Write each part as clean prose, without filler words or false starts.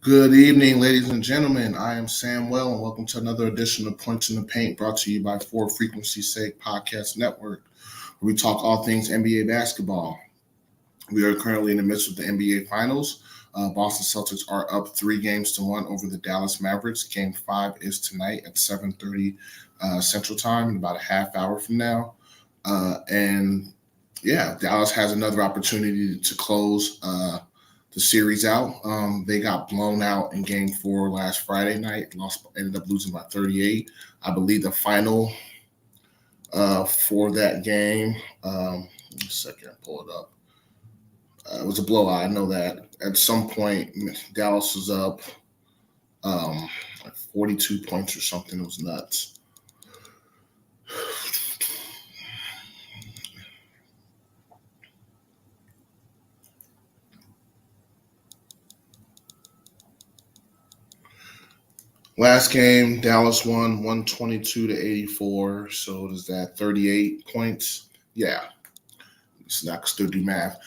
Good evening, ladies and gentlemen. I am Sam Well, and welcome to another edition of Points in the Paint brought to you by For Frequency's Sake Podcast Network, where we talk all things NBA basketball. We are currently in the midst of the NBA Finals. Boston Celtics are up 3-1 over the Dallas Mavericks. Game 5 is tonight at 7:30 Central Time, in about a half hour from now. Dallas has another opportunity to close the series out. They got blown out in Game 4 last Friday night. Ended up losing by 38. I believe the final for that game. A second, pull it up. It was a blowout. I know that. At some point, Dallas was up like 42 points or something. It was nuts. Last game, Dallas won 122-84. So is that 38 points? Yeah. So I can still do math.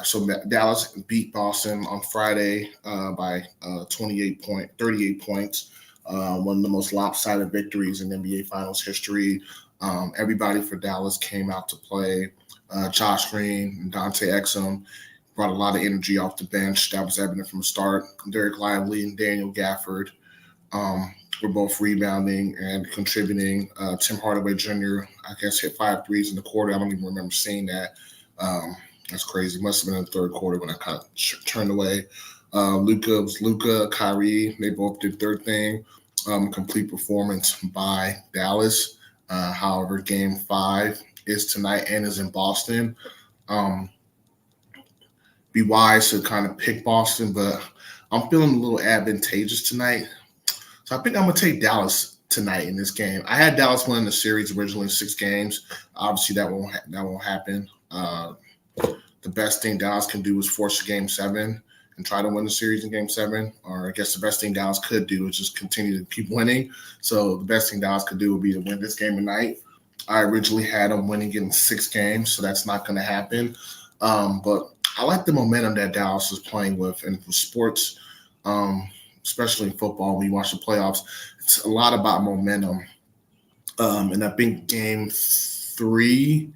So Dallas beat Boston on Friday by 38 points. One of the most lopsided victories in NBA Finals history. Everybody for Dallas came out to play. Josh Green and Dante Exum brought a lot of energy off the bench. That was evident from the start. Derek Lively and Daniel Gafford were both rebounding and contributing. Tim Hardaway Jr., I guess, hit 5 threes in the quarter. I don't even remember seeing that. That's crazy. Must have been in the third quarter when I kind of turned away. Luka, Kyrie, they both did their thing. Complete performance by Dallas. However, Game 5 is tonight and is in Boston. Be wise to kind of pick Boston, but I'm feeling a little advantageous tonight. So I think I'm going to take Dallas tonight in this game. I had Dallas winning the series originally 6 games. Obviously, that won't happen. The best thing Dallas can do is force a Game 7 and try to win the series in Game 7. Or I guess the best thing Dallas could do is just continue to keep winning. So the best thing Dallas could do would be to win this game tonight. I originally had them winning in 6 games, so that's not going to happen. But I like the momentum that Dallas is playing with. And for sports, especially in football, when you watch the playoffs, it's a lot about momentum. And I think Game 3,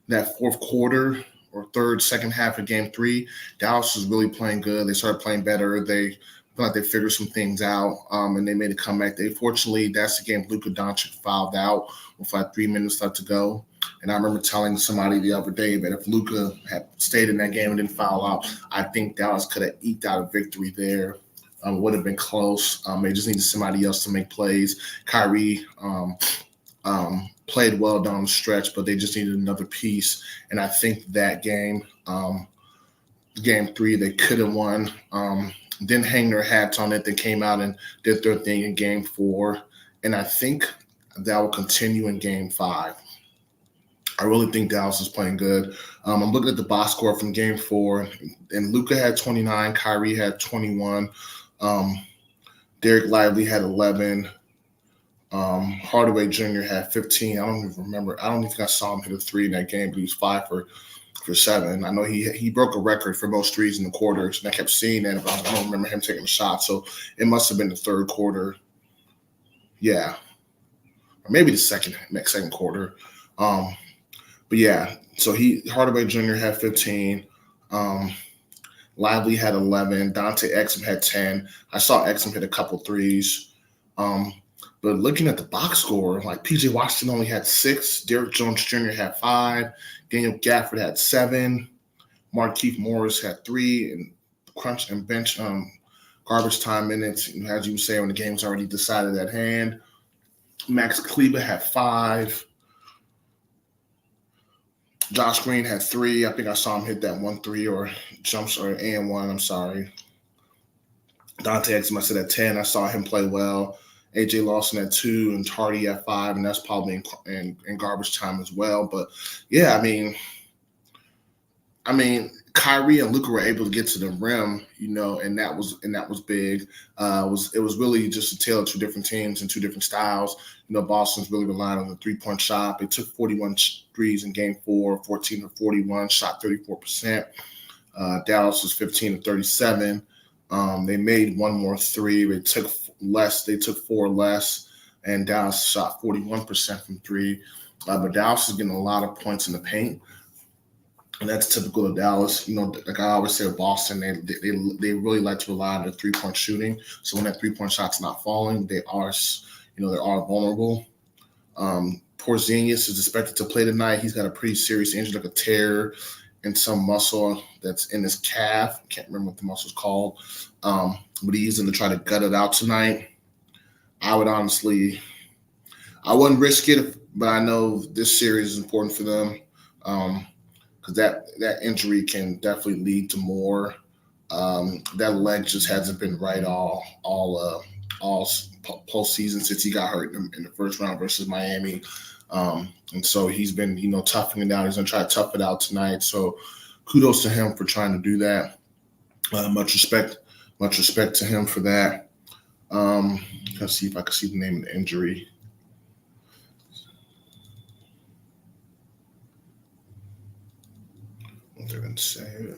that fourth quarter or second half of Game 3, Dallas was really playing good. They started playing better. They feel like they figured some things out, and they made a comeback. Fortunately, that's the game Luka Doncic fouled out with like 3 minutes left to go. And I remember telling somebody the other day that if Luka had stayed in that game and didn't foul out, I think Dallas could have eked out a victory there. Would have been close. They just needed somebody else to make plays. Kyrie played well down the stretch, but they just needed another piece. And I think that game, Game 3, they could have won. Didn't hang their hats on it. They came out and did their thing in Game 4. And I think that will continue in Game 5. I really think Dallas is playing good. I'm looking at the box score from Game 4, and Luka had 29, Kyrie had 21, Derek Lively had 11, Hardaway Jr. had 15. I don't even remember. I don't think I saw him hit a 3 in that game, but he was 5 for 7. I know he broke a record for most threes in the quarters, and I kept seeing that, but I don't remember him taking a shot. So it must have been the third quarter. Yeah. Or maybe the second quarter. But yeah, so Hardaway Jr. had 15. Lively had 11. Dante Exum had 10. I saw Exum hit a couple threes. But looking at the box score, like P.J. Washington only had 6. Derrick Jones Jr. had 5. Daniel Gafford had 7. Markieff Morris had 3. And crunch and bench garbage time minutes, as you say, when the game's already decided at hand. Max Kleber had 5. Josh Green had 3. I think I saw him hit that 1-3 or jumps or and 1. I'm sorry. Dante Exum, I said at 10. I saw him play well. AJ Lawson at 2 and Tardy at 5, and that's probably in garbage time as well. But yeah, I mean, Kyrie and Luka were able to get to the rim, and that was big. It was really just a tale of 2 different teams and 2 different styles. Boston's really relied on the 3-point shot. They took 41 threes in Game 4, 14 of 41, shot 34%. Dallas was 15 of 37. They made one more three. They took less. They took four less, and Dallas shot 41% from three. But Dallas is getting a lot of points in the paint, and that's typical of Dallas. Like I always say, with Boston, they really like to rely on their 3-point shooting. So when that 3-point shot's not falling, they are vulnerable. Porzingis is expected to play tonight. He's got a pretty serious injury, like a tear in some muscle that's in his calf. I can't remember what the muscle's called. But he's going to try to gut it out tonight. I wouldn't risk it, but I know this series is important for them because that injury can definitely lead to more. That leg just hasn't been right all postseason since he got hurt in the first round versus Miami. And so he's been, toughing it out. He's going to try to tough it out tonight. So kudos to him for trying to do that. Much respect to him for that. Let's see if I can see the name of the injury. What they're going to say.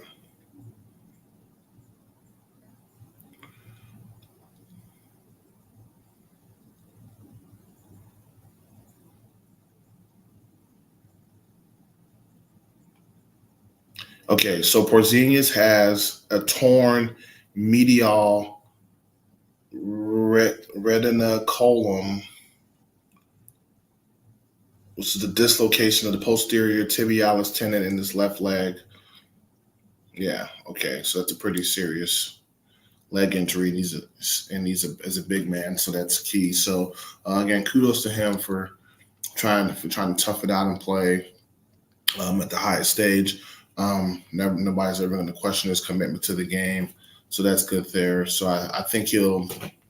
Okay, so Porzingis has a torn medial retinaculum, which is the dislocation of the posterior tibialis tendon in his left leg. Yeah, okay, so that's a pretty serious leg injury. He's a big man, so that's key. So again, kudos to him for trying to tough it out and play at the highest stage. Nobody's ever going to question his commitment to the game, so that's good there. So I think he'll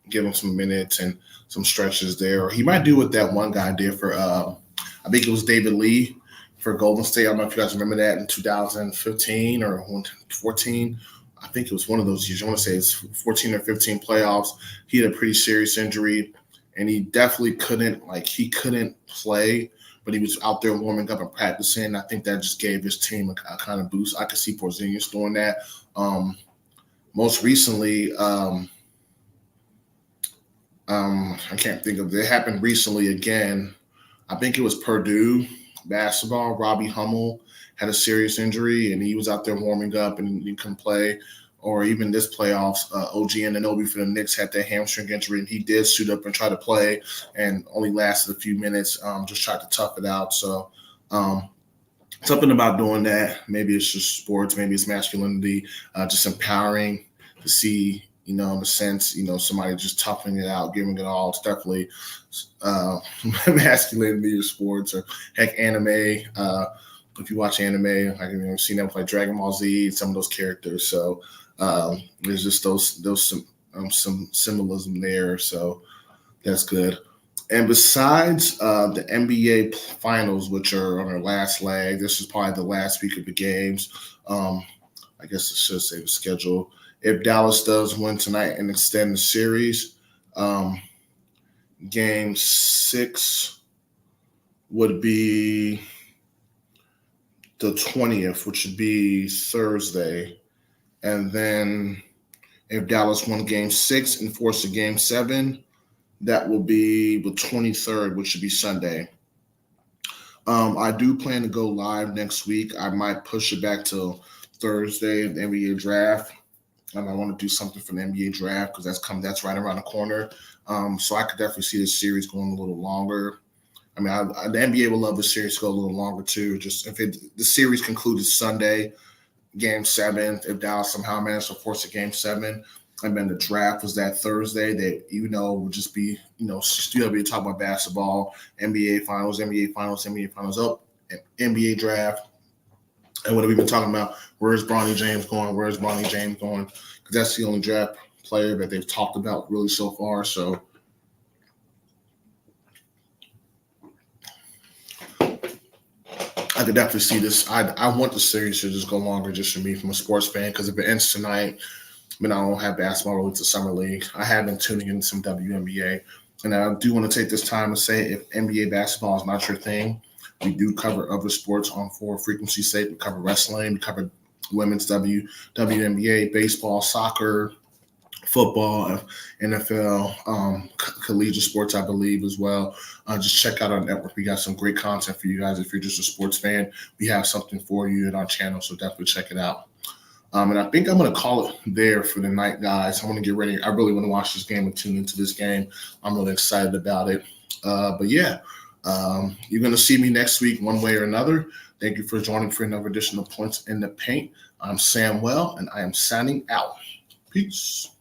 give him some minutes and some stretches there. Or he might do what that one guy did for, I think it was David Lee for Golden State. I don't know if you guys remember that in 2015 or 14. I think it was one of those years. I want to say it's 14 or 15 playoffs. He had a pretty serious injury, and he definitely couldn't play, but he was out there warming up and practicing. I think that just gave his team a kind of boost. I could see Porzingis doing that. Most recently, I can't think of it. It happened recently again. I think it was Purdue basketball. Robbie Hummel had a serious injury, and he was out there warming up and he couldn't play. Or even this playoffs, OG Anunoby for the Knicks had that hamstring injury, and he did suit up and try to play and only lasted a few minutes, just tried to tough it out. So something about doing that. Maybe it's just sports, maybe it's masculinity, just empowering to see, in a sense, somebody just toughing it out, giving it all. It's definitely masculinity or sports or heck, anime. If you watch anime, I've seen them play Dragon Ball Z, some of those characters. So there's just some symbolism there. So that's good. And besides the NBA finals, which are on their last leg, this is probably the last week of the games. I guess I should say the schedule. If Dallas does win tonight and extend the series, game 6 would be the 20th, which would be Thursday. And then if Dallas won game 6 and forced a game 7, that will be the 23rd, which should be Sunday. I do plan to go live next week. I might push it back till Thursday, the NBA draft. I want to do something for the NBA draft because that's right around the corner. So I could definitely see this series going a little longer. The NBA will love the series to go a little longer too. Just the series concluded Sunday, game 7. If Dallas somehow managed to force a game 7, and then the draft was that Thursday, that would just be still be talking about basketball, NBA finals up, NBA draft. And what have we been talking about? Where's Bronny James going? Because that's the only draft player that they've talked about really so far. So I could definitely see this. I want the series to just go longer just for me from a sports fan, because if it ends tonight, I don't have basketball really to summer league. I have been tuning in some WNBA. And I do want to take this time to say, if NBA basketball is not your thing, we do cover other sports on for frequency's sake. We cover wrestling, we cover women's WNBA, baseball, soccer, football, NFL, collegiate sports, I believe, as well. Just check out our network. We got some great content for you guys. If you're just a sports fan, we have something for you in our channel, so definitely check it out. And I think I'm going to call it there for the night, guys. I want to get ready. I really want to watch this game and tune into this game. I'm really excited about it. But yeah, you're going to see me next week one way or another. Thank you for joining for another edition of Points in the Paint. I'm Sam Well, and I am signing out. Peace.